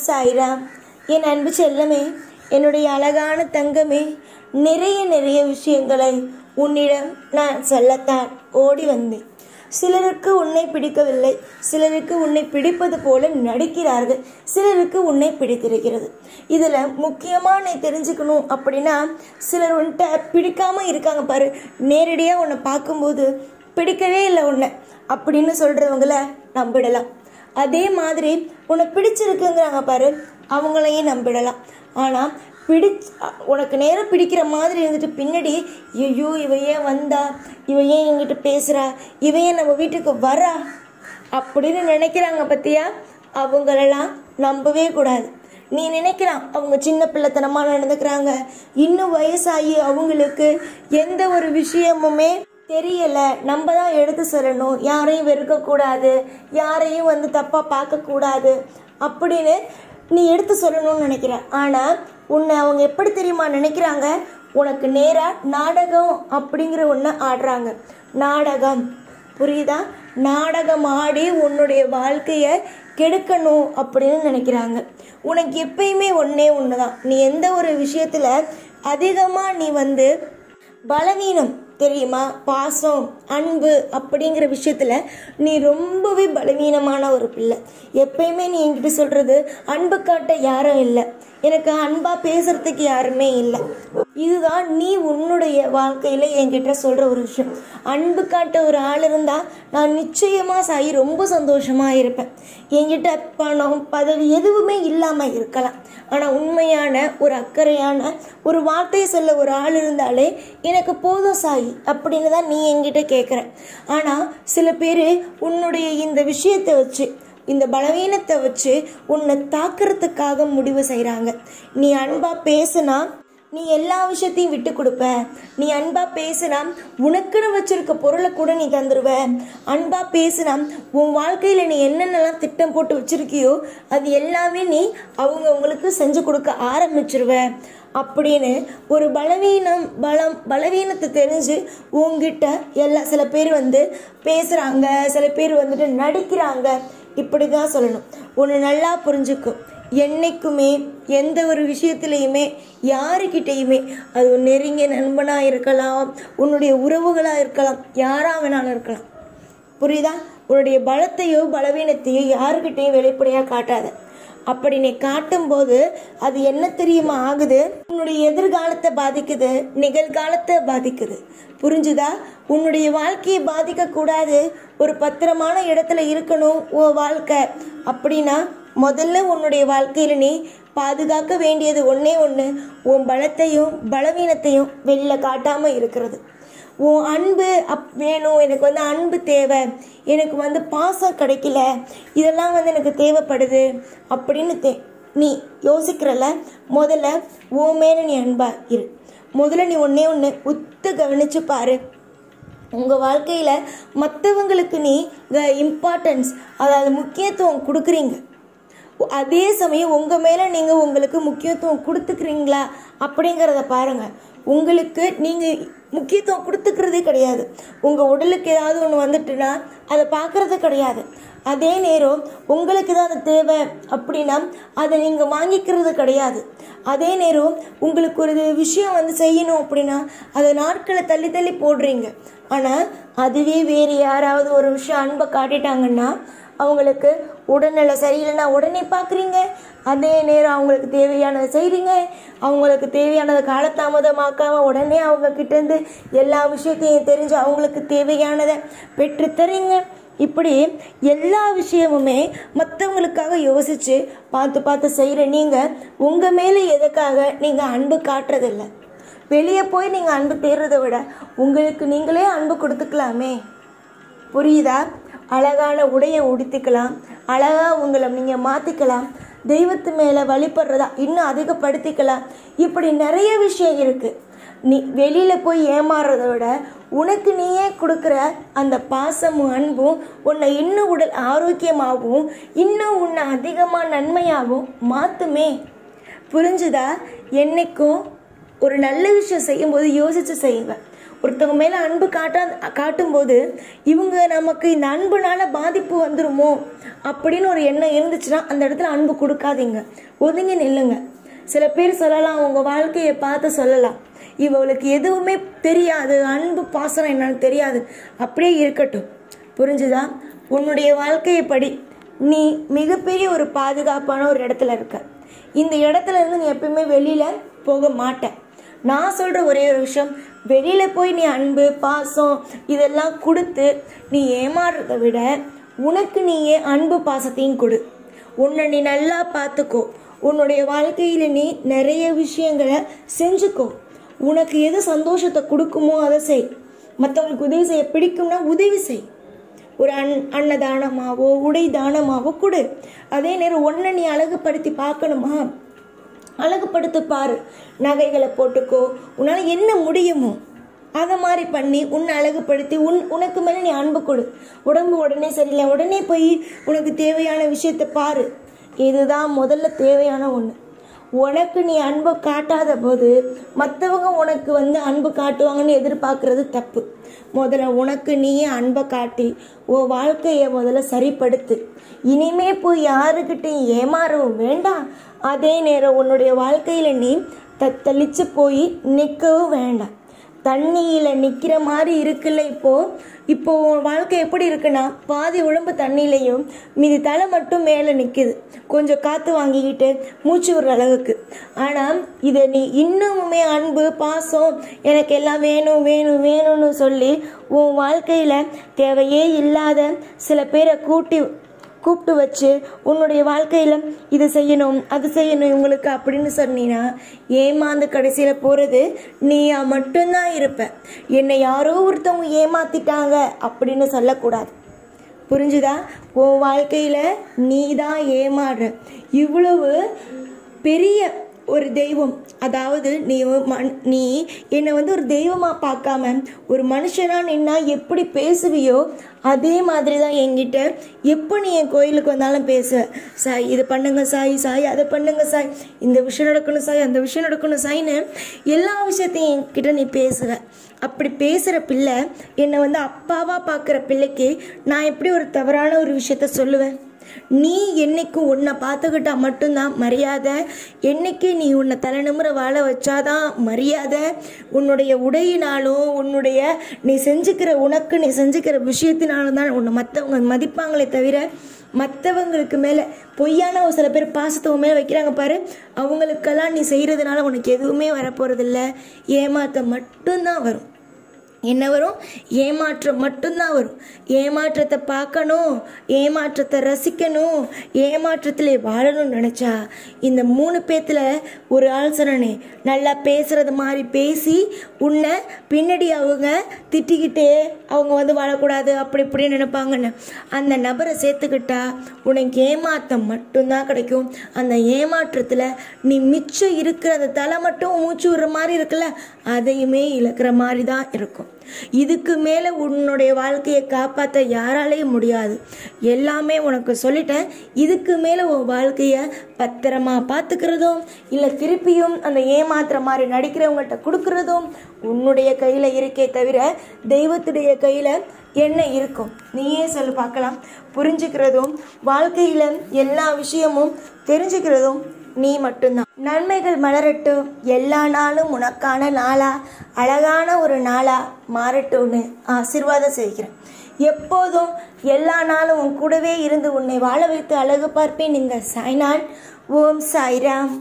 சாய்ராம். என் அன்பு செல்லமே, என்னுடைய அழகான தங்கமே, நிறைய விஷயங்களை உன்னிடம் நான் சொல்லத்தான் ஓடி வந்தேன். சிலருக்கு உன்னை பிடிக்கவில்லை, சிலருக்கு உன்னை பிடிப்பது போல நடிக்கிறார்கள், சிலருக்கு உன்னை பிடித்திருக்கிறது. இதில் முக்கியமாக நீ தெரிஞ்சுக்கணும் அப்படின்னா, சிலர் உன்கிட்ட பிடிக்காம இருக்காங்க பாரு. நேரடியாக உன்னை பார்க்கும்போது பிடிக்கவே இல்லை உன்னை அப்படின்னு சொல்கிறவங்கள நம்பிடலாம். அதே மாதிரி உன்னை பிடிச்சிருக்குங்கிறாங்க பாரு, அவங்களையும் நம்பிடலாம். ஆனால் உனக்கு நேரம் பிடிக்கிற மாதிரி இருந்துட்டு பின்னாடி ஐயோ இவ ஏன் வந்தா, இவ ஏன் என்கிட்ட பேசுகிறா, இவ ஏன் நம்ம வீட்டுக்கு வரா அப்படின்னு நினைக்கிறாங்க பத்தியா, அவங்களெல்லாம் நம்பவே கூடாது. நீ நினைக்கிறான் அவங்க சின்ன பிள்ளைத்தனமாக நடந்துக்கிறாங்க, இன்னும் வயசாகி அவங்களுக்கு எந்த ஒரு விஷயமுமே தெரியலை, நம்ம தான் எடுத்து சொல்லணும், யாரையும் வெறுக்கக்கூடாது, யாரையும் தப்பாக பார்க்கக்கூடாது அப்படின்னு நீ எடுத்து சொல்லணும்னு நினைக்கிற. ஆனால் உன்னை அவங்க எப்படி தெரியுமா நினைக்கிறாங்க, உனக்கு நேராக நாடகம் அப்படிங்கிற ஒன்று ஆடுறாங்க. நாடகம் புரியுதா? நாடகம் ஆடி உன்னுடைய வாழ்க்கையை கெடுக்கணும் அப்படின்னு நினைக்கிறாங்க. உனக்கு எப்பயுமே ஒன்று தான், நீ எந்த ஒரு விஷயத்தில் அதிகமாக நீ பலவீனம் தெரியுமா, பாசம் அன்பு அப்படிங்கிற விஷயத்தில் நீ ரொம்பவே பலவீனமான ஒரு பிள்ளை. எப்பயுமே நீ என்கிட்ட சொல்கிறது அன்பு காட்ட யாரும் இல்லை, எனக்கு அன்பாக பேசுகிறதுக்கு யாருமே இல்லை. இதுதான் நீ உன்னுடைய வாழ்க்கையில் என்கிட்ட சொல்கிற ஒரு விஷயம். அன்பு காட்ட ஒரு ஆள் இருந்தால் நான் நிச்சயமாக சாயி ரொம்ப சந்தோஷமாக இருப்பேன். என்கிட்ட பணம் பதவி எதுவுமே இல்லாமல் இருக்கலாம், ஆனால் உண்மையான ஒரு அக்கறையான ஒரு வார்த்தையை சொல்ல ஒரு ஆள் இருந்தாலே எனக்கு போதும் சாயி அப்படின்னு தான் நீ என்கிட்ட கேட்குற. ஆனால் சில பேர் உன்னுடைய இந்த விஷயத்தை வச்சு, இந்த பலவீனத்தை வச்சு உன்னை தாக்குறதுக்காக முடிவு செய்கிறாங்க. நீ அன்பாக பேசுனா நீ எல்லா விஷயத்தையும் விட்டு கொடுப்ப, நீ அன்பாக பேசுனா உனக்குன்னு வச்சிருக்க பொருளை கூட நீ தந்துடுவ, அன்பாக பேசுனா உன் வாழ்க்கையில் நீ என்னென்னலாம் திட்டம் போட்டு வச்சிருக்கியோ அது எல்லாமே நீ அவங்களுக்கு செஞ்சு கொடுக்க ஆரம்பிச்சிருவ அப்படின்னு ஒரு பலவீனத்தை தெரிஞ்சு உங்ககிட்ட சில பேர் பேசுகிறாங்க, சில பேர் நடிக்கிறாங்க. இப்படி தான் சொல்லணும். ஒன்று நல்லா புரிஞ்சுக்கும், என்னைக்குமே எந்த ஒரு விஷயத்துலையுமே யாருக்கிட்டையுமே, அது நெருங்கிய நண்பனாக இருக்கலாம், உன்னுடைய உறவுகளாக இருக்கலாம், யாராக வேணாலும் இருக்கலாம், புரியுதா? உன்னுடைய பலத்தையோ பலவீனத்தையோ யாருக்கிட்டையும் வெளிப்படையாக காட்டாத. அப்படி நீ காட்டும்போது அது என்ன தெரியுமா ஆகுது, உன்னுடைய எதிர்காலத்தை பாதிக்குது, நிகழ்காலத்தை பாதிக்குது. புரிஞ்சுதா? உன்னுடைய வாழ்க்கையை பாதிக்கக்கூடாது, ஒரு பத்திரமான இடத்துல இருக்கணும் உன் வாழ்க்கை அப்படின்னா முதல்ல உன்னுடைய வாழ்க்கையில் நீ பாதுகாக்க வேண்டியது ஒன்றே ஒன்று, உன் பலத்தையும் பலவீனத்தையும் வெளியில் காட்டாமல் இருக்கிறது. உன் அன்பு வேணும், எனக்கு அன்பு தேவை, எனக்கு பாசம் கிடைக்கல, இதெல்லாம் எனக்கு தேவைப்படுது அப்படின்னு நீ யோசிக்கிறல. முதல்ல உன் மேலே நீ அன்பா இரு. முதல்ல நீ ஒன்று உத்து கவனிச்சு பாரு. உங்கள் வாழ்க்கையில் மற்றவங்களுக்கு நீ இம்பார்ட்டன்ஸ், அதாவது முக்கியத்துவம் கொடுக்குறீங்க, அதே சமயம் உங்கள் மேலே நீங்கள் உங்களுக்கு முக்கியத்துவம் கொடுத்துக்கிறீங்களா அப்படிங்கிறத பாருங்கள். உங்களுக்கு நீங்கள் முக்கியத்துவம் கொடுத்துக்கிறதே கிடையாது. உங்கள் உடலுக்கு ஏதாவது ஒன்று வந்துட்டுனா அதை பார்க்குறது கிடையாது. அதே நேரம் உங்களுக்கு தான் அது தேவை அப்படின்னா அதை நீங்கள் வாங்கிக்கிறது கிடையாது. அதே நேரம் உங்களுக்கு ஒரு விஷயம் செய்யணும் அப்படின்னா அதை நாட்களை தள்ளி போடுறீங்க. ஆனால் அதுவே வேறு யாராவது ஒரு விஷயம் அன்பை காட்டிட்டாங்கன்னா அவங்களுக்கு உடல்நிலை சரியில்லைன்னா உடனே பார்க்குறீங்க, அதே நேரம் அவங்களுக்கு தேவையானதை செய்கிறீங்க, அவங்களுக்கு தேவையானதை காலதாமதமாக்காமல் உடனே அவங்கக்கிட்டேருந்து எல்லா விஷயத்தையும் தெரிஞ்சு அவங்களுக்கு தேவையானதை பெற்றுத்தரீங்க. இப்படி எல்லா விஷயமுமே மற்றவங்களுக்காக யோசித்து பார்த்து செய்கிற நீங்கள் உங்கள் மேலே எதுக்காக நீங்கள் அன்பு காட்டுறதில்லை. வெளியே போய் நீங்கள் அன்பு தேடுறதை விட உங்களுக்கு நீங்களே அன்பு கொடுத்துக்கலாமே. புரியுதா? அழகான உடையை உடுத்திக்கலாம், அழகாக உங்களை நீங்கள் மாற்றிக்கலாம், தெய்வத்து மேலே வழிபடுறதா இன்னும் அதிகப்படுத்திக்கலாம். இப்படி நிறைய விஷயம் இருக்குது. நீ வெளியில் போய் ஏமாறுறத விட உனக்கு நீயே கொடுக்குற அந்த பாசமும் அன்பும் உன்னை இன்னும் உடல் ஆரோக்கியமாகவும் இன்னும் உன்னை அதிகமாக நன்மையாகவும் மாற்றுமே. புரிஞ்சுதா? என்னைக்கும் ஒரு நல்ல விஷயம் செய்யும்போது யோசித்து செய்வேன். ஒருத்தவங்க மேலே அன்பு காட்டும்போது இவங்க நமக்கு இந்த அன்புனால பாதிப்பு வந்துருமோ அப்படின்னு ஒரு எண்ணம் இருந்துச்சுன்னா அந்த இடத்துல அன்பு கொடுக்காதீங்க, ஒதுங்கி நில்லுங்க. சில பேர் சொல்லலாம், உங்கள் வாழ்க்கையை பார்த்து சொல்லலாம், இவளுக்கு எதுவுமே தெரியாது, அன்பு பாசனம் என்னன்னு தெரியாது, அப்படியே இருக்கட்டும். புரிஞ்சுதா? உன்னுடைய வாழ்க்கையை படி நீ மிகப்பெரிய ஒரு பாதுகாப்பான ஒரு இடத்துல இருக்க. இந்த இடத்துல இருந்து நீ எப்பயுமே வெளியில போக மாட்ட. நான் சொல்ற ஒரே ஒரு விஷயம், வெளியில போய் நீ அன்பு பாசம் இதெல்லாம் கொடுத்து நீ ஏமாறுறதை விட உனக்கு நீயே அன்பு பாசத்தையும் கொடு. உன்னை நீ நல்லா பார்த்துக்கோ. உன்னுடைய வாழ்க்கையில நீ நிறைய விஷயங்களை செஞ்சுக்கோ. உனக்கு எது சந்தோஷத்தை கொடுக்குமோ அதை செய். மற்றவங்களுக்கு உதவி செய்ய பிடிக்கும்னா உதவி செய். ஒரு அன்னதானமாவோ உடை தானமாவோ கொடு. அதே நேரம் ஒன்றை நீ அழகுபடுத்தி பார்க்கணுமா, அழகுபடுத்தி பாரு. நகைகளை போட்டுக்கோ, உன்னால் என்ன முடியுமோ அதை மாதிரி பண்ணி உன்னை அழகுபடுத்தி உனக்கு மேலே நீ அன்பு கொடு. உடம்பு உடனே சரியில்லை, உடனே போய் உனக்கு தேவையான விஷயத்தை பாரு. இதுதான் முதல்ல தேவையான ஒன்று. உனக்கு நீ அன்பை காட்டாத போது மற்றவங்க உனக்கு அன்பு காட்டுவாங்கன்னு எதிர்பார்க்கறது தப்பு. முதல்ல உனக்கு நீயே அன்பை காட்டி உன் வாழ்க்கையை முதல்ல சரிப்படுத்து. இனிமே போய் யாருக்கிட்டையும் ஏமாறவும் வேண்டாம். அதே நேரம் உன்னுடைய வாழ்க்கையில நீ தத்தளிச்சு போய் நிற்கவும் வேண்டாம். தண்ணியில் நிற்கிற மாதிரி இருக்குல்ல. இப்போ உன் வாழ்க்கை எப்படி இருக்குன்னா, பாதி உடம்பு தண்ணியிலையும் மீதி தலை மட்டும் மேலே நிற்கிது, கொஞ்சம் காற்று வாங்கிக்கிட்டு மூச்சு விடுற அளவுக்கு. ஆனால் இதை நீ இன்னுமுமே அன்பு பாசம் எனக்கு எல்லாம் வேணும் வேணும் வேணும்னு சொல்லி உன் வாழ்க்கையில் தேவையே இல்லாத சில பேரை கூப்பிட்டு வச்சு உன்னுடைய வாழ்க்கையில் இது செய்யணும் அது செய்யணும் இவங்களுக்கு அப்படின்னு சொன்னீங்கன்னா ஏமாந்து கடைசியில் போகிறது நீயா மட்டும்தான் இருப்ப. என்னை யாரோ ஒருத்தவங்க ஏமாத்திட்டாங்க அப்படின்னு சொல்லக்கூடாது. புரிஞ்சுதா? உன் வாழ்க்கையில் நீ தான் ஏமாறுற. இவ்வளவு பெரிய ஒரு தெய்வம், அதாவது நீ என்னை ஒரு தெய்வமாக பார்க்காம ஒரு மனுஷனாக நின்னா எப்படி பேசுவியோ அதே மாதிரி தான் என்கிட்ட எப்போ நீ என் கோயிலுக்கு வந்தாலும் பேசுவ. சாய் இது பண்ணுங்க சாய், சாய் அதை பண்ணுங்க சாய், இந்த விஷயம் நடக்கணும் சாய், அந்த விஷயம் நடக்கணும் சாய்னு எல்லா விஷயத்தையும் என்கிட்ட நீ பேசுவ. அப்படி பேசுகிற பிள்ளை என்னை அப்பாவாக பார்க்குற பிள்ளைக்கு நான் எப்படி ஒரு தவறான ஒரு விஷயத்த சொல்லுவேன்? நீ என்னைக்கும் உன்னை பார்த்துக்கிட்டா மட்டும்தான் மரியாதை. என்னைக்கு நீ உன்னை தலைநிமிர வாழ வச்சாதான் மரியாதை. உன்னுடைய உடையினாலும் உன்னுடைய நீ செஞ்சுக்கிற விஷயத்தினாலும் தான் உன்னை மற்றவங்க மதிப்பாங்களே தவிர மற்றவங்களுக்கு மேலே பொய்யான ஒரு சில பேர் பாசத்தை மேலே வைக்கிறாங்க பாரு, அவங்களுக்கெல்லாம் நீ செய்கிறதுனால உனக்கு எதுவுமே வரப்போகிறதில்ல. ஏமாற்றம் மட்டும்தான் வரும். என்ன வரும்? ஏமாற்றம் மட்டும்தான் வரும். ஏமாற்றத்தை பார்க்கணும், ஏமாற்றத்தை ரசிக்கணும், ஏமாற்றத்திலே வாழணும்னு நினச்சா இந்த 3 பேத்துல ஒரு ஆள் சொன்னே, நல்லா பேசுறது மாதிரி பேசி உன்னை பின்னாடி அவங்க திட்டிக்கிட்டே அவங்க வாழக்கூடாது அப்படி இப்படின்னு நினைப்பாங்கன்னு அந்த நபரை சேர்த்துக்கிட்டா உனக்கு ஏமாற்றம் மட்டும்தான் கிடைக்கும். அந்த ஏமாற்றத்தில் நீ மிச்சம் இருக்கிற அந்த தலை மட்டும் மூச்சு விடுற மாதிரி இருக்குல்ல, அதையுமே இழக்கிற மாதிரி தான் இருக்கும். இதுக்கு மேலே உன்னுடைய வாழ்க்கையை காப்பாற்ற யாராலையும் முடியாது. எல்லாமே உனக்கு சொல்லிட்டேன். இதுக்கு மேலே உன் வாழ்க்கையை பத்திரமா பார்த்துக்கிறதும் இல்லை திருப்பியும் அந்த ஏமாத்துற மாதிரி நடிக்கிறவங்கள்ட்ட கொடுக்கறதும் உன்னுடைய கையில் இருக்கே தவிர தெய்வத்துடைய கையில் என்ன இருக்கும்? நீயே சொல்லு பார்க்கலாம். புரிஞ்சுக்கிறதும் வாழ்க்கையில் எல்லா விஷயமும் தெரிஞ்சுக்கிறதும் நீ மட்டும்தான். நன்மைகள் மலரட்டும். எல்லா நாளும் உனக்கான நாளா அழகான ஒரு நாளா மாறட்டும்னு ஆசீர்வாதம் செய்கிறேன். எப்போதும் எல்லா நாளும் உன் கூடவே இருந்து உன்னை வாழ வைத்து அழகு பார்ப்பேன். இந்த சாய்நாள். ஓம் சாய்ராம்.